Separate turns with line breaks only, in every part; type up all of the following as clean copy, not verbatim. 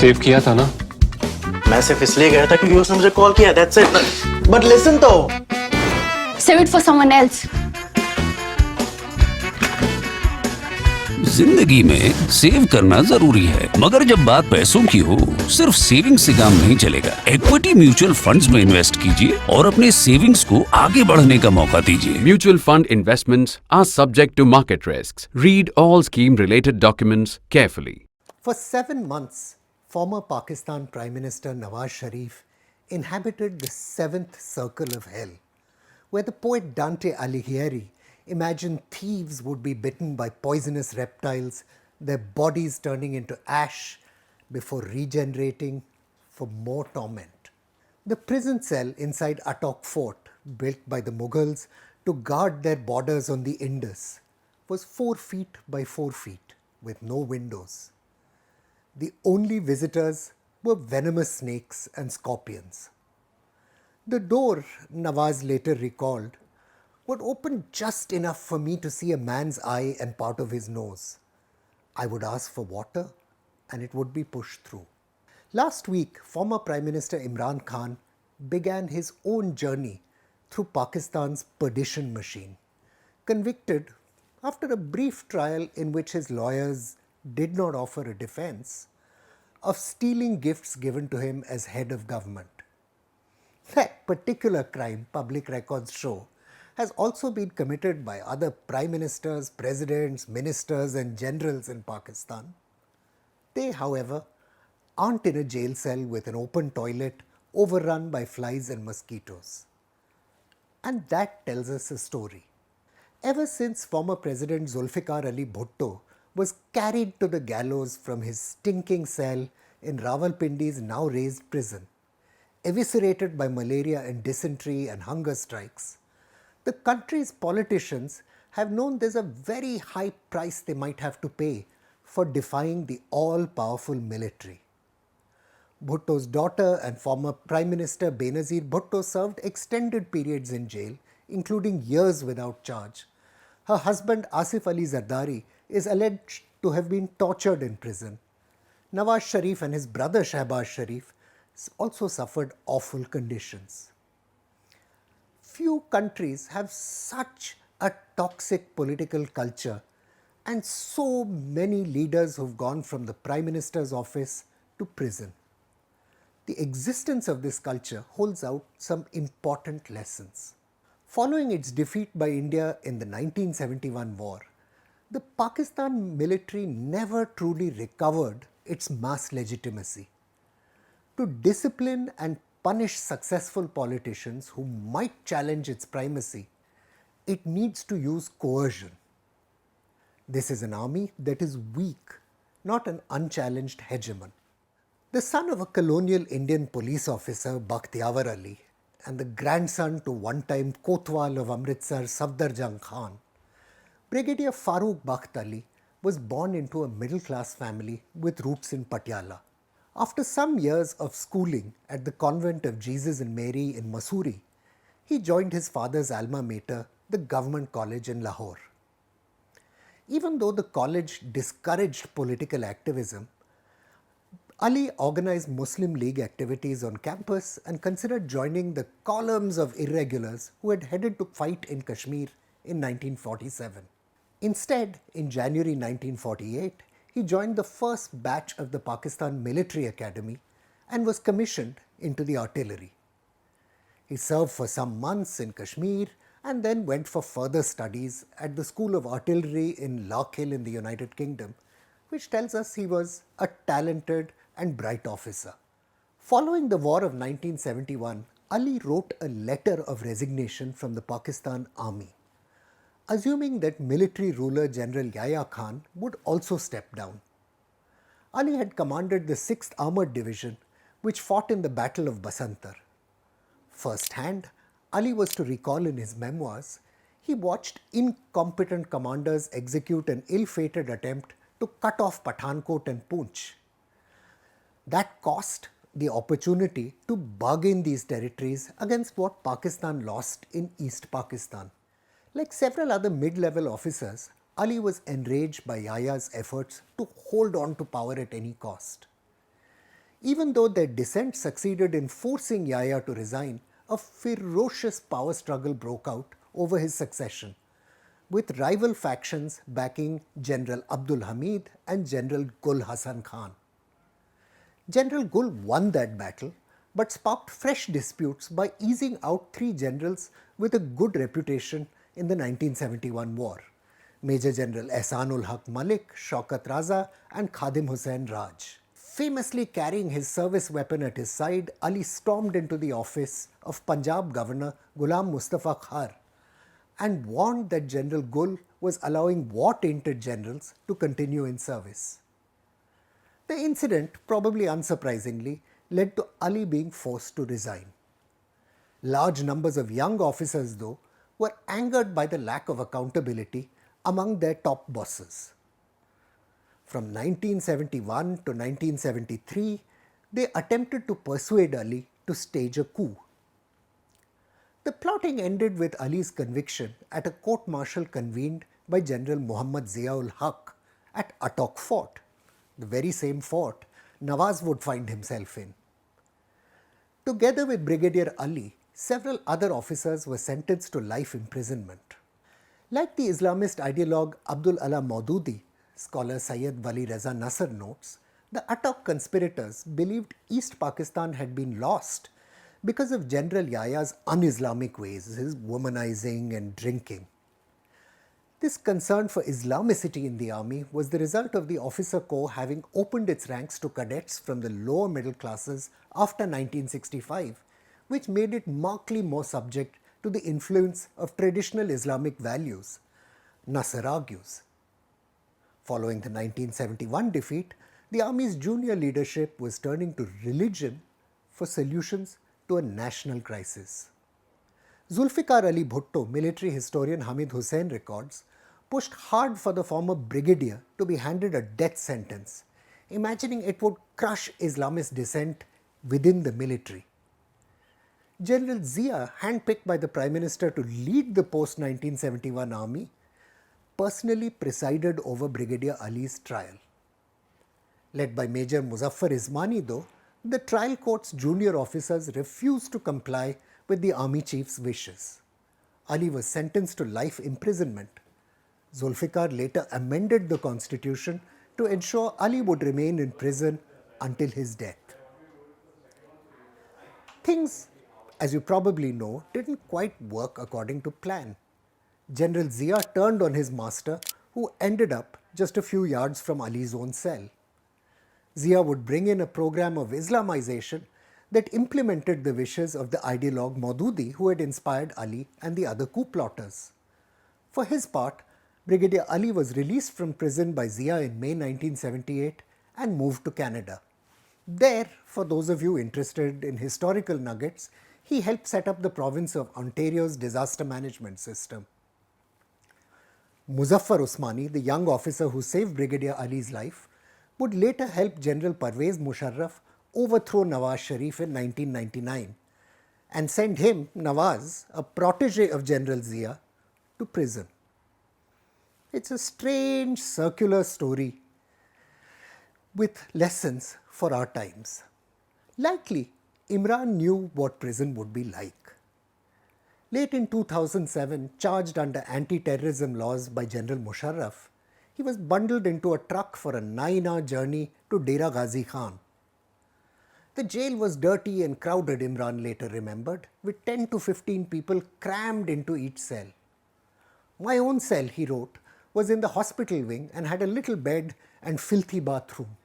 Save किया था ना?
मैं सिर्फ इसलिए गया था क्योंकि उसने मुझे कॉल किया, that's it. But listen तो.
Save it for someone else.
जिंदगी में सेव करना जरूरी है, मगर जब बात पैसों की हो, सिर्फ सेविंग से काम नहीं चलेगा। इक्विटी म्यूचुअल फंड्स में इन्वेस्ट कीजिए और अपने सेविंग्स को आगे बढ़ने का मौका दीजिए।
Mutual fund investments are subject to market risks. Read all scheme-related documents carefully.
For 7 months, former Pakistan Prime Minister Nawaz Sharif inhabited the 7th circle of hell, where the poet Dante Alighieri imagined thieves would be bitten by poisonous reptiles, their bodies turning into ash before regenerating for more torment. The prison cell inside Attock Fort, built by the Mughals to guard their borders on the Indus, was 4 feet by 4 feet with no windows. The only visitors were venomous snakes and scorpions. The door, Nawaz later recalled, would open just enough for me to see a man's eye and part of his nose. I would ask for water and it would be pushed through. Last week, former Prime Minister Imran Khan began his own journey through Pakistan's perdition machine, convicted after a brief trial in which his lawyers did not offer a defense, of stealing gifts given to him as head of government. That particular crime, public records show, has also been committed by other prime ministers, presidents, ministers and generals in Pakistan. They, however, aren't in a jail cell with an open toilet overrun by flies and mosquitoes. And that tells us a story. Ever since former President Zulfikar Ali Bhutto was carried to the gallows from his stinking cell in Rawalpindi's now raised prison, eviscerated by malaria and dysentery and hunger strikes, the country's politicians have known there's a very high price they might have to pay for defying the all-powerful military. Bhutto's daughter and former Prime Minister Benazir Bhutto served extended periods in jail, including years without charge. Her husband Asif Ali Zardari is alleged to have been tortured in prison. Nawaz Sharif and his brother Shahbaz Sharif also suffered awful conditions. Few countries have such a toxic political culture and so many leaders who've gone from the Prime Minister's office to prison. The existence of this culture holds out some important lessons. Following its defeat by India in the 1971 war, the Pakistan military never truly recovered its mass legitimacy. To discipline and punish successful politicians who might challenge its primacy, it needs to use coercion. This is an army that is weak, not an unchallenged hegemon. The son of a colonial Indian police officer, Bakhtiyawar Ali, and the grandson to one-time Kotwal of Amritsar, Safdarjung Khan, Brigadier Farooq Bakht Ali was born into a middle-class family with roots in Patiala. After some years of schooling at the convent of Jesus and Mary in Mussoorie, he joined his father's alma mater, the Government College in Lahore. Even though the college discouraged political activism, Ali organized Muslim League activities on campus and considered joining the columns of irregulars who had headed to fight in Kashmir in 1947. Instead, in January 1948, he joined the first batch of the Pakistan Military Academy and was commissioned into the artillery. He served for some months in Kashmir and then went for further studies at the School of Artillery in Larkhill in the United Kingdom, which tells us he was a talented and bright officer. Following the war of 1971, Ali wrote a letter of resignation from the Pakistan Army, assuming that military ruler General Yahya Khan would also step down. Ali had commanded the 6th Armoured Division, which fought in the Battle of Basantar. Firsthand, Ali was to recall in his memoirs, he watched incompetent commanders execute an ill-fated attempt to cut off Pathankot and Poonch. That cost the opportunity to bargain these territories against what Pakistan lost in East Pakistan. Like several other mid-level officers, Ali was enraged by Yahya's efforts to hold on to power at any cost. Even though their dissent succeeded in forcing Yahya to resign, a ferocious power struggle broke out over his succession, with rival factions backing General Abdul Hamid and General Gul Hassan Khan. General Gul won that battle but sparked fresh disputes by easing out three generals with a good reputation in the 1971 war: Major General Ehsanul Haq Malik, Shaukat Raza, and Khadim Hussain Raj. Famously carrying his service weapon at his side, Ali stormed into the office of Punjab Governor Ghulam Mustafa Khar and warned that General Gul was allowing war-tainted generals to continue in service. The incident, probably unsurprisingly, led to Ali being forced to resign. Large numbers of young officers, though, were angered by the lack of accountability among their top bosses. From 1971 to 1973, they attempted to persuade Ali to stage a coup. The plotting ended with Ali's conviction at a court-martial convened by General Muhammad Ziaul Haq at Attock Fort, the very same fort Nawaz would find himself in. Together with Brigadier Ali, several other officers were sentenced to life imprisonment. Like the Islamist ideologue Abdul Allah Maududi, scholar Syed Wali Reza Nasser notes, the Attock conspirators believed East Pakistan had been lost because of General Yahya's un-Islamic ways, his womanizing and drinking. This concern for Islamicity in the army was the result of the officer corps having opened its ranks to cadets from the lower middle classes after 1965, which made it markedly more subject to the influence of traditional Islamic values, Nasser argues. Following the 1971 defeat, the army's junior leadership was turning to religion for solutions to a national crisis. Zulfikar Ali Bhutto, military historian Hamid Hussain records, pushed hard for the former brigadier to be handed a death sentence, imagining it would crush Islamist dissent within the military. General Zia, handpicked by the Prime Minister to lead the post-1971 army, personally presided over Brigadier Ali's trial. Led by Major Muzaffar Ismani, though, the trial court's junior officers refused to comply with the army chief's wishes. Ali was sentenced to life imprisonment. Zulfikar later amended the constitution to ensure Ali would remain in prison until his death. Things, as you probably know, didn't quite work according to plan. General Zia turned on his master, who ended up just a few yards from Ali's own cell. Zia would bring in a program of Islamization that implemented the wishes of the ideologue Maududi, who had inspired Ali and the other coup plotters. For his part, Brigadier Ali was released from prison by Zia in May 1978 and moved to Canada. There, for those of you interested in historical nuggets, he helped set up the province of Ontario's disaster management system. Muzaffar Usmani, the young officer who saved Brigadier Ali's life, would later help General Parvez Musharraf overthrow Nawaz Sharif in 1999 and send him, Nawaz, a protege of General Zia, to prison. It's a strange circular story with lessons for our times. Likely, Imran knew what prison would be like. Late in 2007, charged under anti-terrorism laws by General Musharraf, he was bundled into a truck for a 9-hour journey to Dera Ghazi Khan. The jail was dirty and crowded, Imran later remembered, with 10 to 15 people crammed into each cell. My own cell, he wrote, was in the hospital wing and had a little bed and filthy bathroom.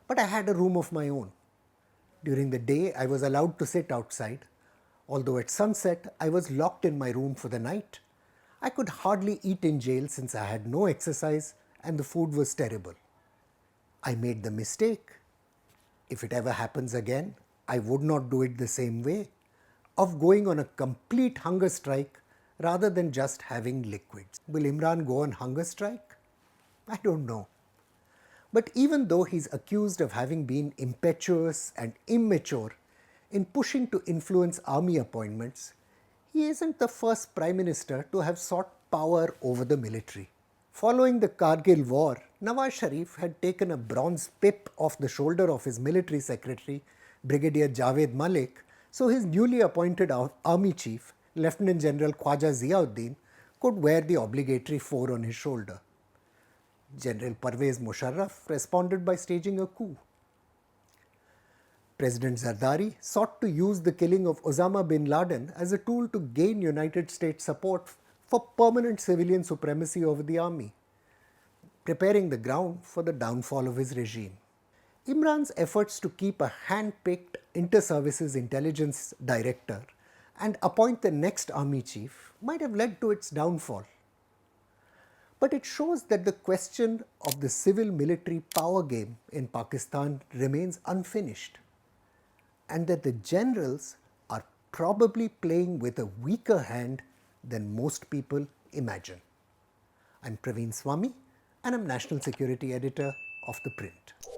But I had a room of my own. During the day, I was allowed to sit outside. Although at sunset, I was locked in my room for the night. I could hardly eat in jail since I had no exercise and the food was terrible. I made the mistake, if it ever happens again, I would not do it the same way, of going on a complete hunger strike rather than just having liquids. Will Imran go on hunger strike? I don't know. But even though he's accused of having been impetuous and immature in pushing to influence army appointments, he isn't the first Prime Minister to have sought power over the military. Following the Kargil War, Nawaz Sharif had taken a bronze pip off the shoulder of his military secretary, Brigadier Javed Malik, so his newly appointed army chief, Lieutenant General Khwaja Ziauddin, could wear the obligatory 4 on his shoulder. General Parvez Musharraf responded by staging a coup. President Zardari sought to use the killing of Osama bin Laden as a tool to gain United States support for permanent civilian supremacy over the army, preparing the ground for the downfall of his regime. Imran's efforts to keep a hand-picked inter-services intelligence director and appoint the next army chief might have led to its downfall. But it shows that the question of the civil-military power game in Pakistan remains unfinished, and that the generals are probably playing with a weaker hand than most people imagine. I'm Praveen Swami, and I'm National Security Editor of ThePrint.